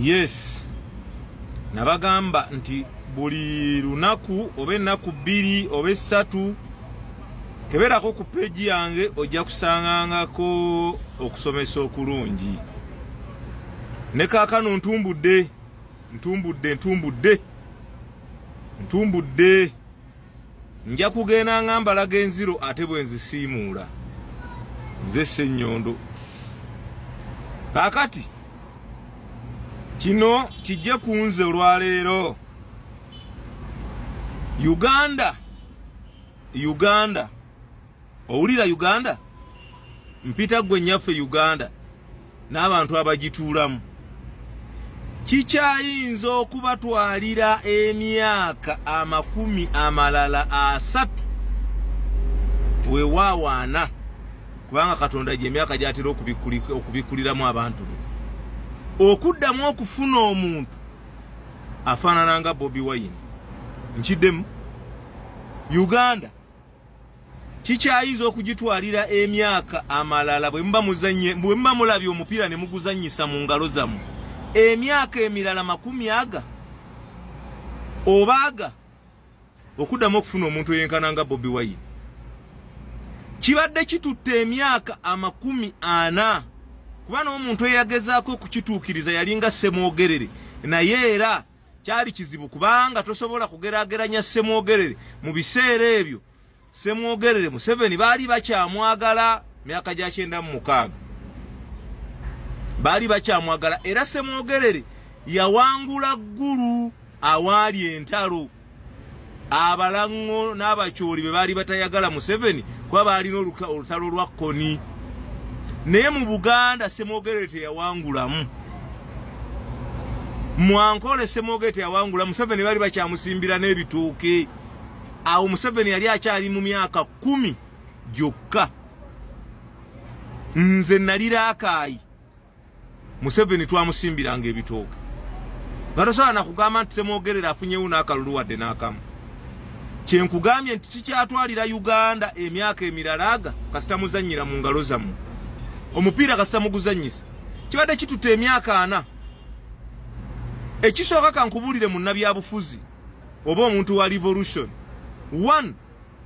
Yes. Nabagamba nti buli lunaku oba ennaku 2 oba 3 keberako ku page yange ojja kusangangako okusomesa okulungi. Ne kaakano ntumbudde. Nja kugenda ngambala genziro ate bwenzisiimuula. Nze Ssenyondo. Kakati kino kijje kunze olwaleero. Uganda. Owulira Uganda? Mpita gwe nyaffe Uganda n'abantu abagituulamu. Kikyayinza okubatwalira emyaka 300 wewawaana kubanga Katonda gye emyaka gy'atera okubikuliramu abantu be. Okuddamu okufuna omuntu afaanana nga Bobi Wine nkiddemu. Uganda kikyayinza okugitwalira emyaka amalala bwe mba mulabye omupiira ne muguzannyisa mu ngalo zammwe emyaka emirala 100 obaga okuddamu okufuna omuntu eyenkana nga Bobi Wine. Kibadde kitutte emyaka 40 kuba n'omuntu eyagezaako okukituukiriza yalinga Ssemwogerere, naye era kyali kizibu kubanga tosobola kugeraageranya Ssemwogerere mu biseera ebyo. Ssemwogerere Museveni baali bakyamwagala myaka gya 96 baali bakyamwagala era Ssemwogerere yawangula ggulu awaali entalo. Abalango n'abakyoli be baali batayagala Museveni kuba baalina olutalo lwa Koni. Naye mu Buganda Ssemwogerere teyawangulamu. Mwankole Ssemwogerere teyawangula. Museveni baali bakyamusimbira n'ebituuke. Awo Museveni yali akyali mu myaka 10 gyokka. Nze nalira akaayi Museveni twamusimbiranga ebitooke. Nga tosobola nakugamba nti Ssemwogerere afunyewo n'akalulu wadde n'akamu. Kyenkugambye nti kikyatwalira Uganda emyaka emirala kasita muzannyira mu ngalo zammwe. Omupiira kasita muguzannyisa kibadde kitutte emyaka 4. Ekisooka kankubulire mu nnabyabufuzi oba omuntu wa revolution. 1.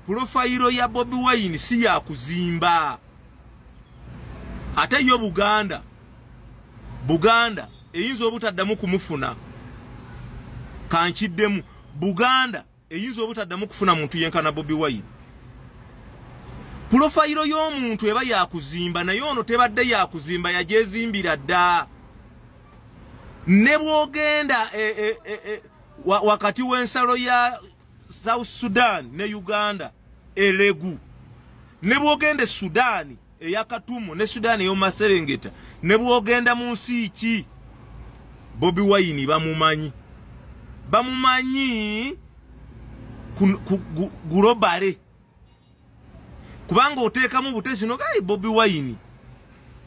Profile ya Bobi Wine si ya kuzimba. Ate yo Buganda eyinza obutaddamu kumufuna. Kankiddemu Buganda eyinza obutaddamu kufuna muntu yenkana Bobi Wine. Profile y'omuntu eba ya kuzimba naye ono tebadde ya kuzimba yajezimbira dda. Ne bwogenda wakati w'ensalo ya South Sudan ne Uganda elegu. Ne bwogende Sudan eya Katumo ne Sudan ey'omaserengeta ne bwogenda mu nsi ki Bobi Wine bamumanyi globale. Kubanga oteekamu butesi nogayi Bobi Wine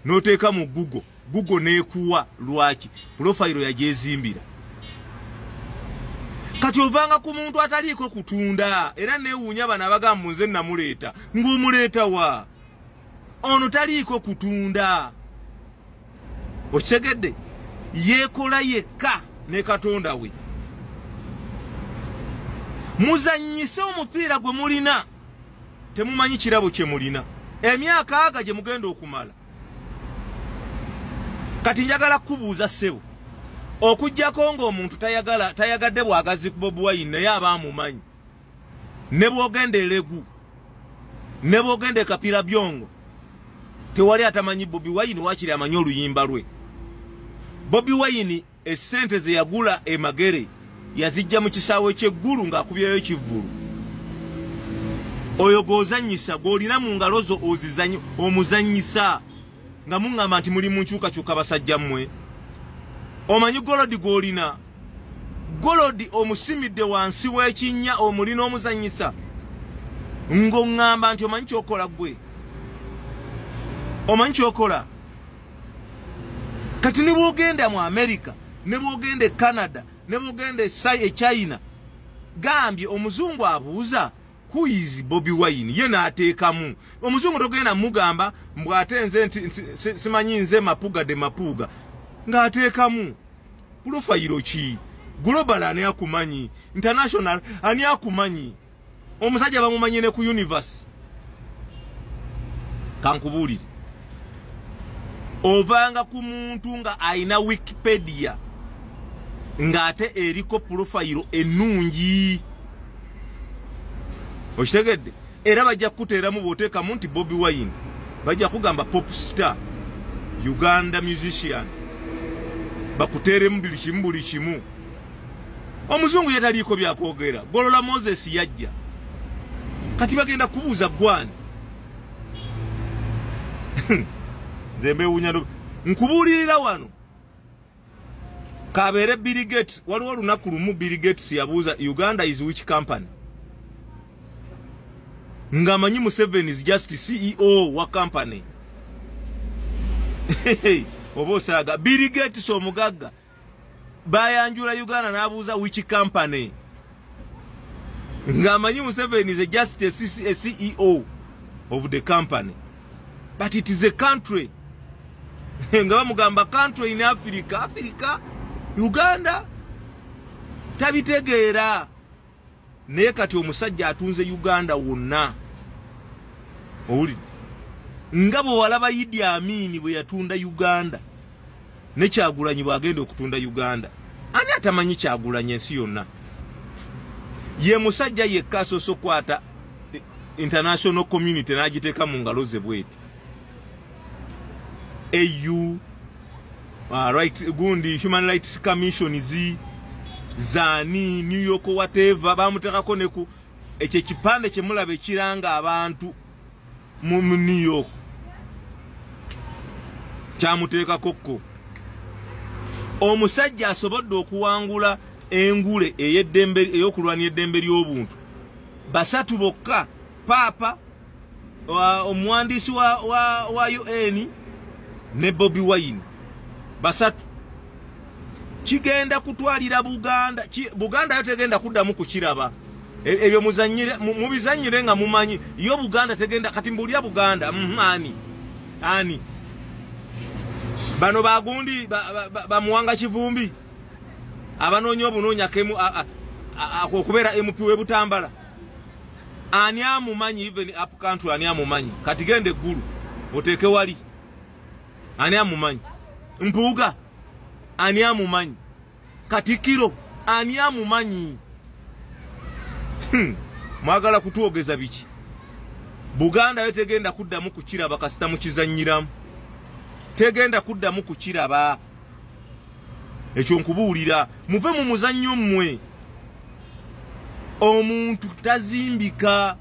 n'oteeka mu Google neekuwa lwaki profile yajezimbira. Kati ovanga ku muntu ataliiko kutunda era neewuunya bana bagamba nze namuleeta ng'omuleeta wa ono taliiko kutunda. Okitegedde yeekola yekka ne Katonda we. Muzannyise omupiira gwe mulina temumanyi kirabo kye mulina. Emyaka aga gye mugenda okumala. Kati njagala kubuuza ssebo okujjako ng'omuntu tayagadde bwagazi ku Bobi Wine naye abaamumanyi. Ne bwogenda elegu ne bwogenda Kapira Byongo tewali atamanyi Bobi Wine wakiri amanyi oluyimba lwe. Bobi Wine essente ze yagula emagere yazijja mu kisaawe ky'eggulu ng'akubyayo ekivvulu. Oyo gozannyisa g'olina mu ngalo zo omuzannyisa nga muŋŋamba nti muli mu nkyukakyuka basajja mmwe. Omanyi golodi gw'olina golodi omusimidde wansi w'ekinnya omulina omuzannyisa ng'oŋŋamba nti omanyi kyokola gwe. Omanyi kyokola. Kati ne bwogenda mu America ne bwogenda e Canada ne bwogenda e China gambye omuzungu abuuza who is Bobi Wine ye n'ateekamu. Omuzungu togenda mugamba mbw'ate nze simanyi nze mapuga de mapuga ng'ateekamu. profile ki global ani akumanyi international ani akumanyi omusajja bamumanyi ne ku universe kankubulire ovanga ku muntu nga aina Wikipedia nga ate eriko profile ennungi okitegedde era bajja kuteeramu bw'oteeka mu nti Bobi Wine bajja kugamba pop star Uganda musician bakuteeremu buli kimu omuzungu yetaliiko byakwogera golola Moses yajja kati bagenda kubuuza gwani nzembe unyalo nkubuulirira wano kabeere Bill Gates waliwo olunaku lumu Bill Gates yabuuza Uganda is which company nga manyi Museveni is just CEO wa company obosaga Bill Gates omugagga bayanjula Uganda n'abuuza which company nga manyi Museveni is just a CEO of the company but it is a country nga bamugamba country in Africa Uganda tabitegeera naye kati omusajja atunze Uganda wonna owuli nga bwe walaba Idi Amin bwe yatunda Uganda ne Kyagulanyi bwagenda okutunda Uganda ani atamanyi Kyagulanyi ensi yonna ye musajja yekka asoose kwata international community n'agiteeka mu ngalo ze bweti AU right gundi Human Rights Commission zani New York whatever bamutekako neku ekye kipande kye mulabe kiranga abantu mu New York kyamuteeka kokko omusajja asobodde okuwangula engule eyeddembe eyokulwanya eddembe ly'obuntu basatu bokka papa omwandiisi wa UN ne Bobi Wine basatu kigenda kutwalira Buganda yo tegenda kuddamu kukiraba ebyo mubizanyire nga mumanyi yo Buganda tegenda kati mbulya Buganda ani bano bagundi bamuwanga Kivumbi abanoonya obunoonya kemu okubeera MP we Butambala ani amumanyi even up country ani amumanyi kati gende eggulu oteeke wali ani amumanyi Mpuuga ani amumanyi Katikiro ani amumanyi mwagala kutwogeza biki Buganda yo tegenda kuddamu kukiraba kasita mukizanyiramu tegenda kuddamu kukiraba ekyo nkubuulira muve mu muzannyo mmwe omuntu tazimbika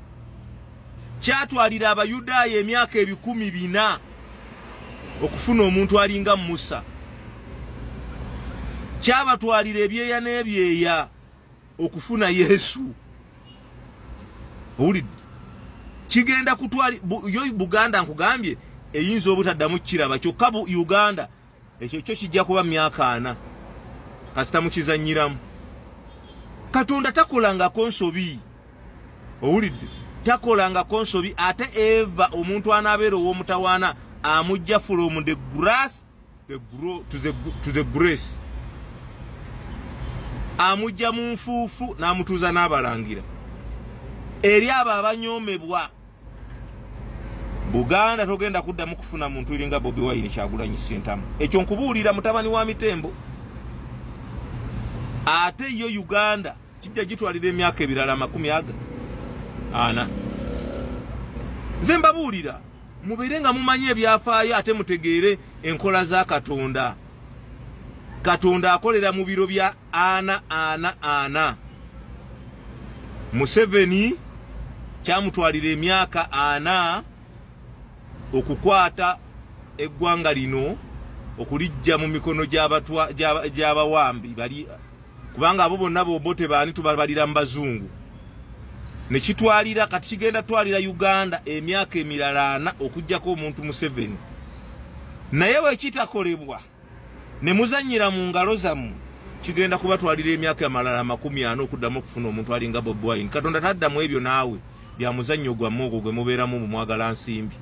kyatwalira Abayudaaya emyaka 400 okufuna omuntu alinga Musa kyabatwalira ebyeya n'ebyeya okufuna Yesu owulidde kigenda kutwali yo Buganda nkugambye eyinza obutaddamu kiraba kyokka Uganda ekyo kyo kijja kuba myaka 4 kasita mukizanyiramu Katonda takolanga konsobi owulidde takolanga konsobi ate Eva omuntu anabeera ow'omutawaana amujja from the grass to the grace amujja mu nfuufu n'amutuuza n'abalangira eri abo abanyomebwa Buganda togenda kuddamu kufuna muntu iringa Bobi Wine Kyagulanyi Ssentamu ekyo nkubuulira mutabani wa Mitembo ate yo Uganda kijja gitwalira emyaka ebirala 40 nze mbabuulira mubeere nga mumanyi ebyafaayo ate mutegeere enkola za Katonda akolera mu biro bya ana Museveni kyamutwalira emyaka 4 okukwata eggwanga lino okulijja mu mikono gy'abawambi bali kubanga abo bonna bobote baani tubalira mu bazungu ne kitwalira kati kigenda twalira Uganda emyaka emirala 4 okujjako omuntu Museveni naye we kitakolebwa ne muzanyira mu ngalo zammwe kigenda kubatwalira emyaka amalala 40 okuddamu okufuna omuntu alinga Bobi Wine Katonda taddamu ebyo naawe bya muzannyo gwammwe ogwo gwe mubeeramu mu mwagala nsimbi